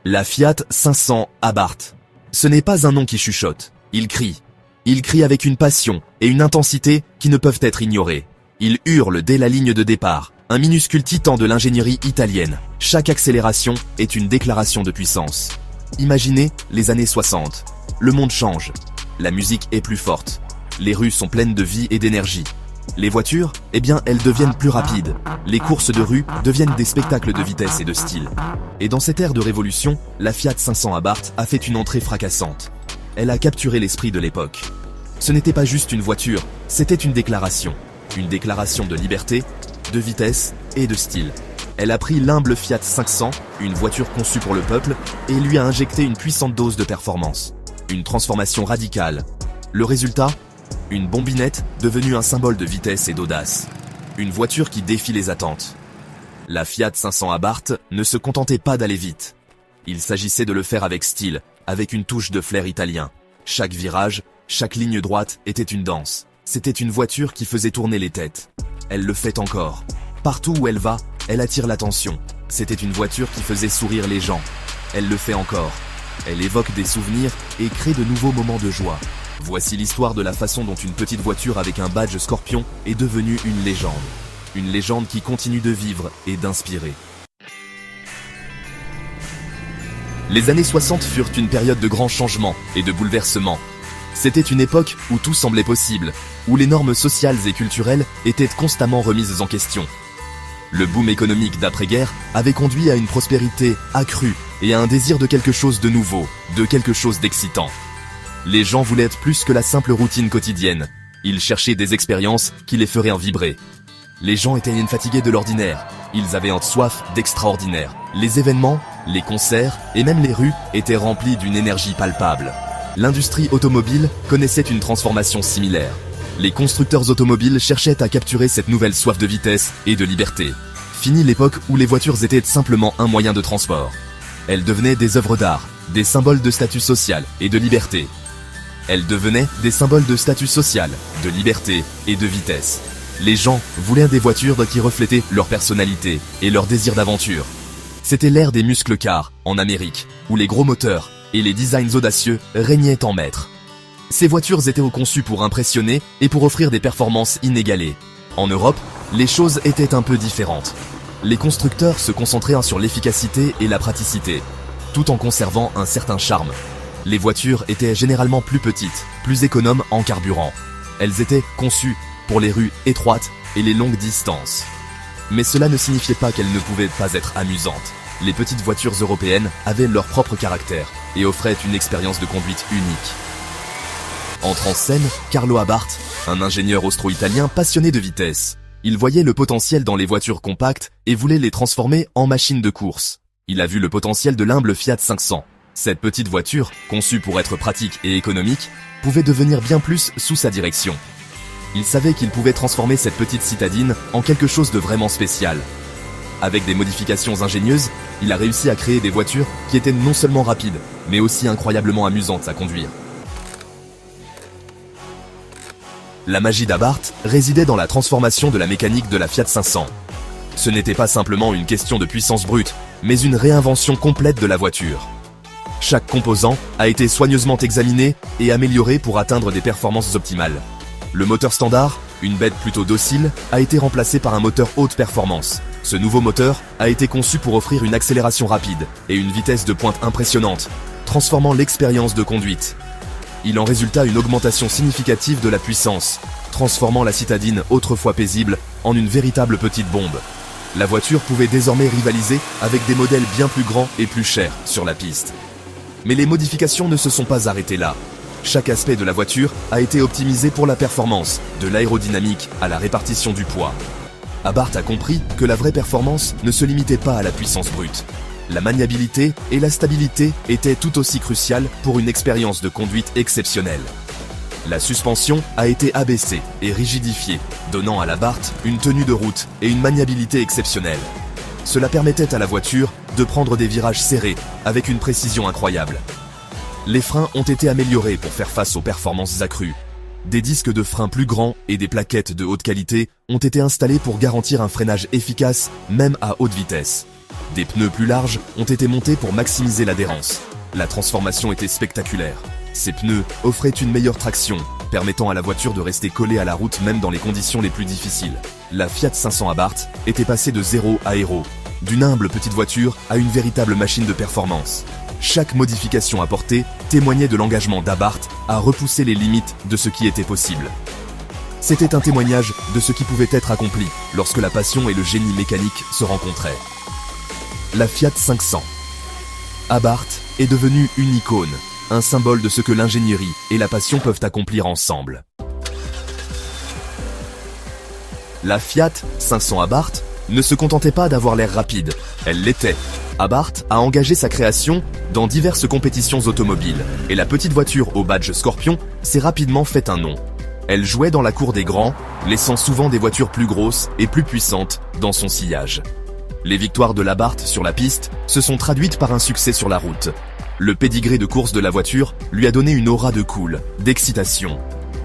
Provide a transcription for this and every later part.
La Fiat 500 Abarth. Ce n'est pas un nom qui chuchote, il crie. Il crie avec une passion et une intensité qui ne peuvent être ignorées. Il hurle dès la ligne de départ, un minuscule titan de l'ingénierie italienne. Chaque accélération est une déclaration de puissance. Imaginez les années 60. Le monde change. La musique est plus forte. Les rues sont pleines de vie et d'énergie. Les voitures, eh bien, elles deviennent plus rapides. Les courses de rue deviennent des spectacles de vitesse et de style. Et dans cette ère de révolution, la Fiat 500 Abarth a fait une entrée fracassante. Elle a capturé l'esprit de l'époque. Ce n'était pas juste une voiture, c'était une déclaration. Une déclaration de liberté, de vitesse et de style. Elle a pris l'humble Fiat 500, une voiture conçue pour le peuple, et lui a injecté une puissante dose de performance. Une transformation radicale. Le résultat ? Une bombinette devenue un symbole de vitesse et d'audace. Une voiture qui défie les attentes. La Fiat 500 Abarth ne se contentait pas d'aller vite. Il s'agissait de le faire avec style, avec une touche de flair italien. Chaque virage, chaque ligne droite était une danse. C'était une voiture qui faisait tourner les têtes. Elle le fait encore. Partout où elle va, elle attire l'attention. C'était une voiture qui faisait sourire les gens. Elle le fait encore. Elle évoque des souvenirs et crée de nouveaux moments de joie. Voici l'histoire de la façon dont une petite voiture avec un badge Scorpion est devenue une légende. Une légende qui continue de vivre et d'inspirer. Les années 60 furent une période de grands changements et de bouleversements. C'était une époque où tout semblait possible, où les normes sociales et culturelles étaient constamment remises en question. Le boom économique d'après-guerre avait conduit à une prospérité accrue et à un désir de quelque chose de nouveau, de quelque chose d'excitant. Les gens voulaient être plus que la simple routine quotidienne. Ils cherchaient des expériences qui les feraient en vibrer. Les gens étaient fatigués de l'ordinaire. Ils avaient soif d'extraordinaire. Les événements, les concerts et même les rues étaient remplis d'une énergie palpable. L'industrie automobile connaissait une transformation similaire. Les constructeurs automobiles cherchaient à capturer cette nouvelle soif de vitesse et de liberté. Fini l'époque où les voitures étaient simplement un moyen de transport. Elles devenaient des œuvres d'art, des symboles de statut social et de liberté. Elles devenaient des symboles de statut social, de liberté et de vitesse. Les gens voulaient des voitures qui reflétaient leur personnalité et leur désir d'aventure. C'était l'ère des muscles cars, en Amérique, où les gros moteurs et les designs audacieux régnaient en maître. Ces voitures étaient conçues pour impressionner et pour offrir des performances inégalées. En Europe, les choses étaient un peu différentes. Les constructeurs se concentraient sur l'efficacité et la praticité, tout en conservant un certain charme. Les voitures étaient généralement plus petites, plus économes en carburant. Elles étaient conçues pour les rues étroites et les longues distances. Mais cela ne signifiait pas qu'elles ne pouvaient pas être amusantes. Les petites voitures européennes avaient leur propre caractère et offraient une expérience de conduite unique. Entre en scène Carlo Abarth, un ingénieur austro-italien passionné de vitesse. Il voyait le potentiel dans les voitures compactes et voulait les transformer en machines de course. Il a vu le potentiel de l'humble Fiat 500. Cette petite voiture, conçue pour être pratique et économique, pouvait devenir bien plus sous sa direction. Il savait qu'il pouvait transformer cette petite citadine en quelque chose de vraiment spécial. Avec des modifications ingénieuses, il a réussi à créer des voitures qui étaient non seulement rapides, mais aussi incroyablement amusantes à conduire. La magie d'Abarth résidait dans la transformation de la mécanique de la Fiat 500. Ce n'était pas simplement une question de puissance brute, mais une réinvention complète de la voiture. Chaque composant a été soigneusement examiné et amélioré pour atteindre des performances optimales. Le moteur standard, une bête plutôt docile, a été remplacé par un moteur haute performance. Ce nouveau moteur a été conçu pour offrir une accélération rapide et une vitesse de pointe impressionnante, transformant l'expérience de conduite. Il en résulta une augmentation significative de la puissance, transformant la citadine autrefois paisible en une véritable petite bombe. La voiture pouvait désormais rivaliser avec des modèles bien plus grands et plus chers sur la piste. Mais les modifications ne se sont pas arrêtées là. Chaque aspect de la voiture a été optimisé pour la performance, de l'aérodynamique à la répartition du poids. Abarth a compris que la vraie performance ne se limitait pas à la puissance brute. La maniabilité et la stabilité étaient tout aussi cruciales pour une expérience de conduite exceptionnelle. La suspension a été abaissée et rigidifiée, donnant à l'Abarth une tenue de route et une maniabilité exceptionnelle. Cela permettait à la voiture de prendre des virages serrés avec une précision incroyable. Les freins ont été améliorés pour faire face aux performances accrues. Des disques de frein plus grands et des plaquettes de haute qualité ont été installés pour garantir un freinage efficace, même à haute vitesse. Des pneus plus larges ont été montés pour maximiser l'adhérence. La transformation était spectaculaire. Ces pneus offraient une meilleure traction, permettant à la voiture de rester collée à la route même dans les conditions les plus difficiles. La Fiat 500 Abarth était passée de 0 à héros, d'une humble petite voiture à une véritable machine de performance. Chaque modification apportée témoignait de l'engagement d'Abarth à repousser les limites de ce qui était possible. C'était un témoignage de ce qui pouvait être accompli lorsque la passion et le génie mécanique se rencontraient. La Fiat 500 Abarth est devenue une icône, un symbole de ce que l'ingénierie et la passion peuvent accomplir ensemble. La Fiat 500 Abarth ne se contentait pas d'avoir l'air rapide, elle l'était. Abarth a engagé sa création dans diverses compétitions automobiles, et la petite voiture au badge Scorpion s'est rapidement fait un nom. Elle jouait dans la cour des grands, laissant souvent des voitures plus grosses et plus puissantes dans son sillage. Les victoires de l'Abarth sur la piste se sont traduites par un succès sur la route. Le pédigré de course de la voiture lui a donné une aura de cool, d'excitation.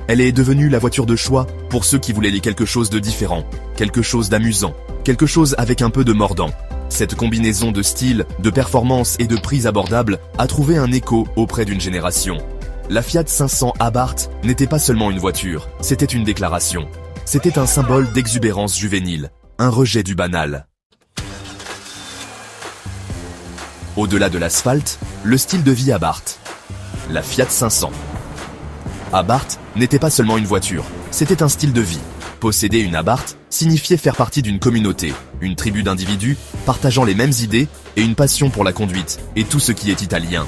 Elle est devenue la voiture de choix pour ceux qui voulaient quelque chose de différent, quelque chose d'amusant, quelque chose avec un peu de mordant. Cette combinaison de style, de performance et de prix abordable a trouvé un écho auprès d'une génération. La Fiat 500 Abarth n'était pas seulement une voiture, c'était une déclaration. C'était un symbole d'exubérance juvénile, un rejet du banal. Au-delà de l'asphalte, le style de vie Abarth. La Fiat 500 Abarth n'était pas seulement une voiture, c'était un style de vie. Posséder une Abarth signifiait faire partie d'une communauté, une tribu d'individus partageant les mêmes idées et une passion pour la conduite et tout ce qui est italien.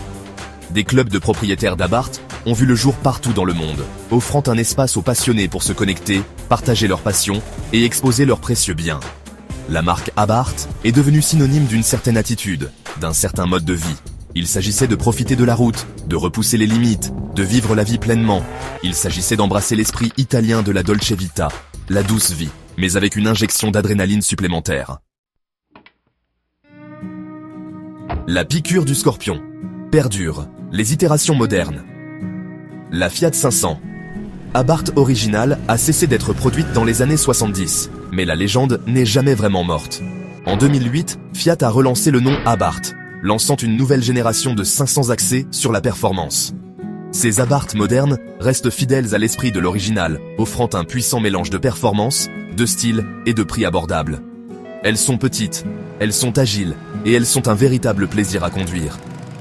Des clubs de propriétaires d'Abarth ont vu le jour partout dans le monde, offrant un espace aux passionnés pour se connecter, partager leurs passions et exposer leurs précieux biens. La marque Abarth est devenue synonyme d'une certaine attitude, d'un certain mode de vie. Il s'agissait de profiter de la route, de repousser les limites, de vivre la vie pleinement. Il s'agissait d'embrasser l'esprit italien de la Dolce Vita, la douce vie, mais avec une injection d'adrénaline supplémentaire. La piqûre du scorpion perdure, les itérations modernes. La Fiat 500 Abarth originale a cessé d'être produite dans les années 70, mais la légende n'est jamais vraiment morte. En 2008, Fiat a relancé le nom Abarth, lançant une nouvelle génération de 500 axés sur la performance. Ces Abarth modernes restent fidèles à l'esprit de l'original, offrant un puissant mélange de performance, de style et de prix abordable. Elles sont petites, elles sont agiles et elles sont un véritable plaisir à conduire.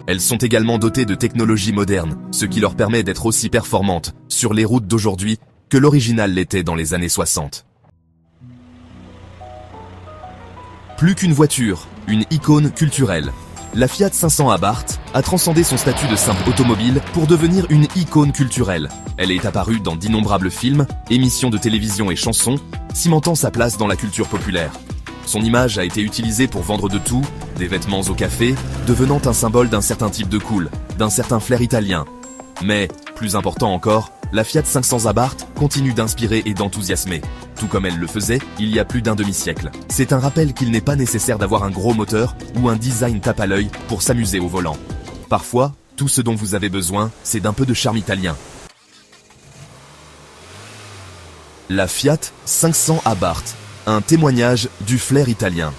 Elles sont également dotées de technologies modernes, ce qui leur permet d'être aussi performantes sur les routes d'aujourd'hui que l'original l'était dans les années 60. Plus qu'une voiture, une icône culturelle. La Fiat 500 Abarth a transcendé son statut de simple automobile pour devenir une icône culturelle. Elle est apparue dans d'innombrables films, émissions de télévision et chansons, cimentant sa place dans la culture populaire. Son image a été utilisée pour vendre de tout, des vêtements au café, devenant un symbole d'un certain type de cool, d'un certain flair italien. Mais, plus important encore, la Fiat 500 Abarth continue d'inspirer et d'enthousiasmer, tout comme elle le faisait il y a plus d'un demi-siècle. C'est un rappel qu'il n'est pas nécessaire d'avoir un gros moteur ou un design tape à l'œil pour s'amuser au volant. Parfois, tout ce dont vous avez besoin, c'est d'un peu de charme italien. La Fiat 500 Abarth, un témoignage du flair italien.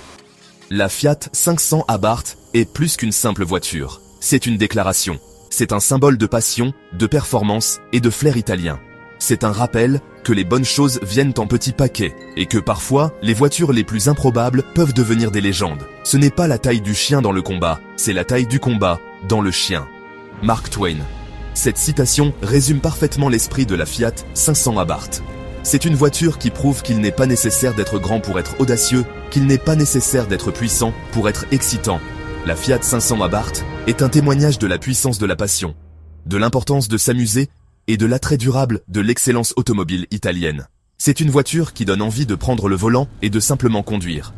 La Fiat 500 Abarth est plus qu'une simple voiture. C'est une déclaration. C'est un symbole de passion, de performance et de flair italien. C'est un rappel que les bonnes choses viennent en petits paquets et que parfois, les voitures les plus improbables peuvent devenir des légendes. Ce n'est pas la taille du chien dans le combat, c'est la taille du combat dans le chien. Mark Twain. Cette citation résume parfaitement l'esprit de la Fiat 500 Abarth. C'est une voiture qui prouve qu'il n'est pas nécessaire d'être grand pour être audacieux, qu'il n'est pas nécessaire d'être puissant pour être excitant. La Fiat 500 Abarth est un témoignage de la puissance de la passion, de l'importance de s'amuser et de l'attrait durable de l'excellence automobile italienne. C'est une voiture qui donne envie de prendre le volant et de simplement conduire.